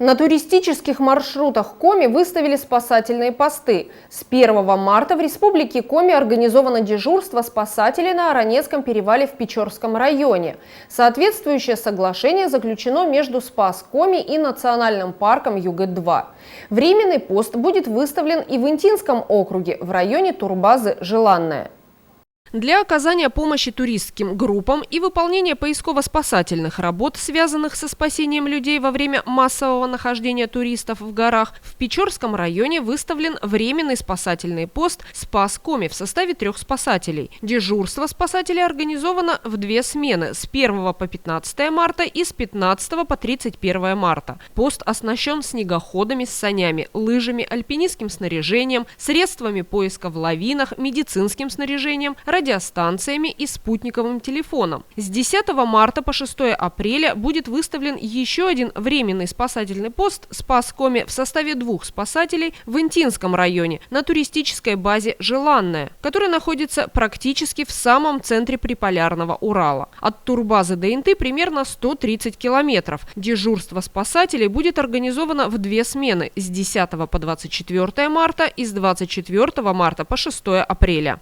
На туристических маршрутах Коми выставили спасательные посты. С 1 марта в Республике Коми организовано дежурство спасателей на Аронецком перевале в Печорском районе. Соответствующее соглашение заключено между Спас Коми и Национальным парком Югы-2. Временный пост будет выставлен и в Интинском округе в районе турбазы «Желанная». Для оказания помощи туристским группам и выполнения поисково-спасательных работ, связанных со спасением людей во время массового нахождения туристов в горах, в Печорском районе выставлен временный спасательный пост «Спас Коми» в составе 3 спасателей. Дежурство спасателей организовано в 2 смены с 1 по 15 марта и с 15 по 31 марта. Пост оснащен снегоходами с санями, лыжами, альпинистским снаряжением, средствами поиска в лавинах, медицинским снаряжением, радиостанциями и спутниковым телефоном. С 10 марта по 6 апреля будет выставлен еще один временный спасательный пост «Спас Коми» в составе 2 спасателей в Интинском районе на туристической базе «Желанная», которая находится практически в самом центре приполярного Урала. От турбазы до Инты примерно 130 километров. Дежурство спасателей будет организовано в 2 смены с 10 по 24 марта и с 24 марта по 6 апреля.